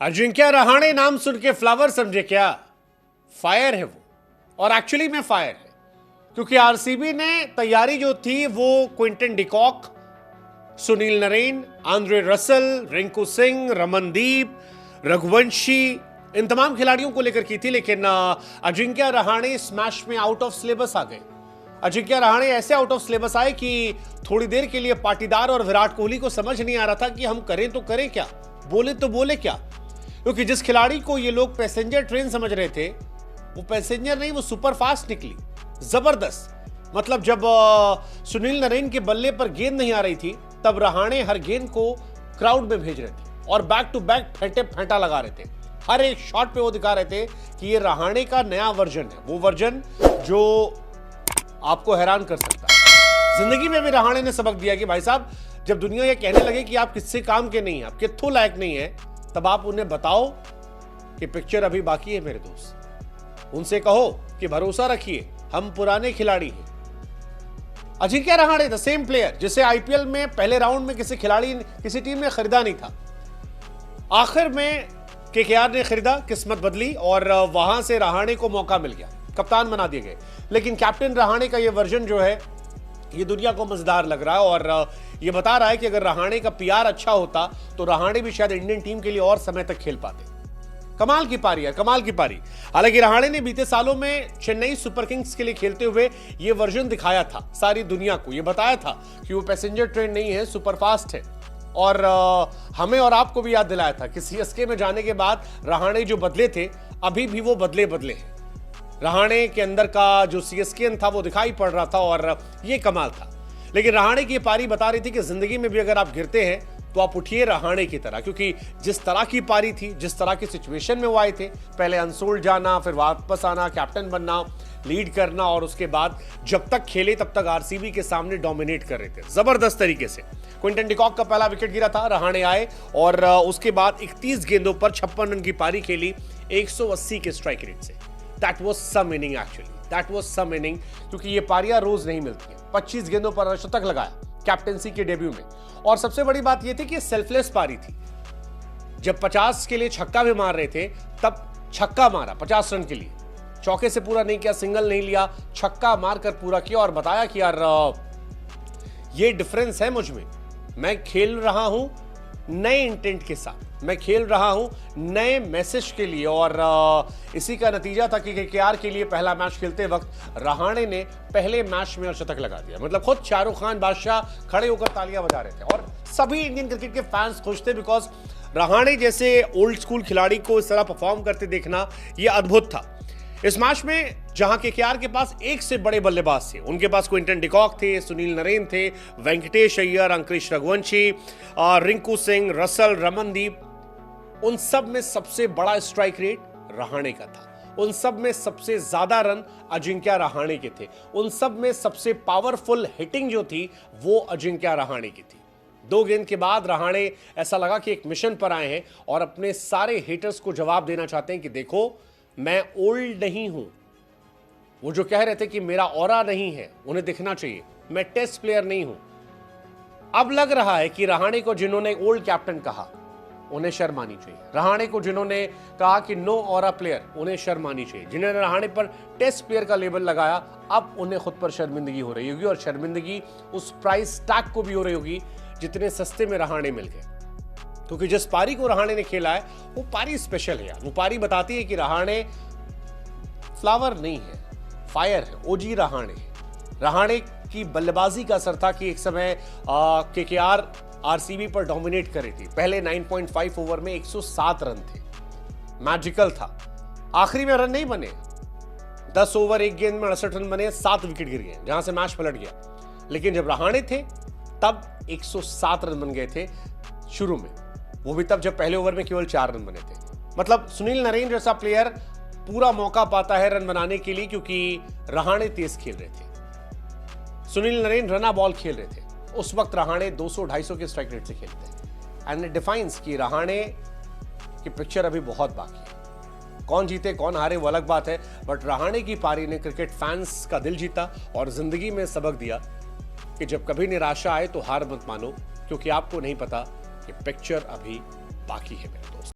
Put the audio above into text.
अजिंक्य रहाणे नाम सुन के फ्लावर समझे क्या? फायर है वो, और एक्चुअली में फायर है, क्योंकि आरसीबी ने तैयारी जो थी वो Quinton de Kock, Sunil Narine, Andre Russell, Rinku Singh, Ramandeep, Raghuvanshi, इन तमाम खिलाड़ियों को लेकर की थी। लेकिन अजिंक्य रहाणे स्मैश में आउट ऑफ सिलेबस आ गए। अजिंक्य रहाणे ऐसे आउट ऑफ सिलेबस आए कि थोड़ी देर के लिए पाटीदार और विराट कोहली को समझ नहीं आ रहा था कि हम करें तो करें क्या, बोले तो बोले क्या। क्योंकि जिस खिलाड़ी को ये लोग पैसेंजर ट्रेन समझ रहे थे, वो पैसेंजर नहीं, वो सुपर फास्ट निकली, जबरदस्त। मतलब जब सुनील नरेन के बल्ले पर गेंद नहीं आ रही थी, तब रहाणे हर गेंद को क्राउड में भेज रहे थे और बैक टू बैक फेंटे फेंटा लगा रहे थे। हर एक शॉट पे वो दिखा रहे थे कि ये रहाणे का नया वर्जन है, वो वर्जन जो आपको हैरान कर सकता है। जिंदगी में भी रहाणे ने सबक दिया कि भाई साहब, जब दुनिया ये कहने लगे कि आप किससे काम के नहीं हैं, आप कित्थों लायक नहीं है, तब आप उन्हें बताओ कि पिक्चर अभी बाकी है मेरे दोस्त। उनसे कहो कि भरोसा रखिए, हम पुराने खिलाड़ी हैं। Ajinkya Rahane the same player जिसे आईपीएल में पहले राउंड में किसी खिलाड़ी किसी टीम ने खरीदा नहीं था, आखिर में केकेआर ने खरीदा, किस्मत बदली और वहां से रहाणे को मौका मिल गया, कप्तान बना दिए गए। लेकिन कैप्टन रहाणे का यह वर्जन जो है, ये दुनिया को मजेदार लग रहा है और ये बता रहा है कि अगर रहाणे का पीआर अच्छा होता तो रहाणे भी शायद इंडियन टीम के लिए और समय तक खेल पाते। कमाल की पारी है, कमाल की पारी। हालांकि रहाणे ने बीते सालों में चेन्नई सुपर किंग्स के लिए खेलते हुए ये वर्जन दिखाया था सारी दुनिया को, ये बताया था कि वो पैसेंजर ट्रेन नहीं है, सुपर फास्ट है। और हमें और आपको भी याद दिलाया था कि सीएसके में जाने के बाद रहाणे जो बदले थे, अभी भी वो बदले हैं। रहाणे के अंदर का जो सीएसकेन था वो दिखाई पड़ रहा था और ये कमाल था। लेकिन रहाणे की पारी बता रही थी कि जिंदगी में भी अगर आप गिरते हैं तो आप उठिए रहाणे की तरह, क्योंकि जिस तरह की पारी थी, जिस तरह की सिचुएशन में वो आए थे, पहले अनसोल्ड जाना, फिर वापस आना, कैप्टन बनना, लीड करना, और उसके बाद जब तक खेले तब तक आरसीबी के सामने डोमिनेट कर रहे थे जबरदस्त तरीके से। क्विंटन डिकॉक का पहला विकेट गिरा था, रहाणे आए और उसके बाद 31 गेंदों पर 56 रन की पारी खेली 180 के स्ट्राइक रेट से। That was some inning actually, that was some inning, क्योंकि ये पारियां रोज नहीं मिलती हैं। 25 गेंदों पर शतक लगाया कैप्टेंसी के डेब्यू में, और सबसे बड़ी बात यह थी कि सेल्फलेस पारी थी। जब 50 के लिए छक्का भी मार रहे थे, तब छक्का मारा 50 रन के लिए, चौके से पूरा नहीं किया, सिंगल नहीं लिया, छक्का मारकर पूरा किया और बताया कि यार ये डिफरेंस है मुझ में, मैं खेल रहा हूं नए इंटेंट के साथ, मैं खेल रहा हूं नए मैसेज के लिए। और इसी का नतीजा था कि केकेआर के लिए पहला मैच खेलते वक्त रहाणे ने पहले मैच में शतक लगा दिया। मतलब खुद शाहरुख खान बादशाह खड़े होकर तालियां बजा रहे थे और सभी इंडियन क्रिकेट के फैंस खुश थे, बिकॉज रहाणे जैसे ओल्ड स्कूल खिलाड़ी को इस तरह परफॉर्म करते देखना यह अद्भुत था। इस मैच में जहां केकेआर के पास एक से बड़े बल्लेबाज थे, उनके पास क्विंटन डिकॉक थे, सुनील नरेन थे, वेंकटेश अय्यर, अंकुरिश रघुवंशी, रिंकू सिंह, रसल, रमनदीप, उन सब में सबसे बड़ा स्ट्राइक रेट रहाणे का था। उन सब में सबसे ज्यादा रन अजिंक्य रहाणे के थे। उन सब में सबसे पावरफुल हिटिंग जो थी वो अजिंक्य रहाणे की थी। 2 गेंद के बाद रहाणे ऐसा लगा कि एक मिशन पर आए हैं और अपने सारे हेटर्स को जवाब देना चाहते हैं कि देखो, मैं ओल्ड नहीं हूं। वो जो कह रहे थे कि मेरा ऑरा नहीं है, उन्हें दिखना चाहिए, मैं टेस्ट प्लेयर नहीं हूं। अब लग रहा है कि रहाणे को जिन्होंने ओल्ड कैप्टन कहा, उन्हें शर्म आनी चाहिए। रहाणे को जिन्होंने कहा कि नो ऑरा प्लेयर, उन्हें शर्म आनी चाहिए। जिन्होंने रहाणे पर टेस्ट प्लेयर का लेबल लगाया, अब उन्हें खुद पर शर्मिंदगी हो रही होगी, और शर्मिंदगी उस प्राइस टैग को भी हो रही होगी जितने सस्ते में रहाणे मिल गए। क्योंकि जिस पारी को रहाणे ने खेला है वो पारी स्पेशल है यार। वो पारी बताती है कि रहाणे फ्लावर नहीं है, फायर है, ओजी रहाणे है। रहाणे की बल्लेबाजी का असर था कि एक समय केकेआर आरसीबी पर डोमिनेट कर रही थी। पहले 9.5 ओवर में 107 रन थे, मैजिकल था। आखिरी में रन नहीं बने, 10 ओवर 1 गेंद में 68 रन बने, 7 विकेट गिर गए, जहां से मैच पलट गया। लेकिन जब रहाणे थे तब 107 रन बन गए थे शुरू में, वो भी तब जब पहले ओवर में केवल 4 रन बने थे। मतलब सुनील नरेन जैसा प्लेयर पूरा मौका पाता है रन बनाने के लिए, क्योंकि रहाणे तेज खेल रहे थे। सुनील नरेन रना बॉल खेल रहे थे, उस वक्त रहाणे 200-250 के स्ट्राइक रेट से खेलते हैं। एंड इट डिफाइंस कि रहाणे की पिक्चर अभी बहुत बाकी है। कौन जीते कौन हारे वो अलग बात है, बट रहाणे की पारी ने क्रिकेट फैंस का दिल जीता और जिंदगी में सबक दिया कि जब कभी निराशा आए तो हार मत मानो, क्योंकि आपको नहीं पता कि पिक्चर अभी बाकी है मेरे दोस्त।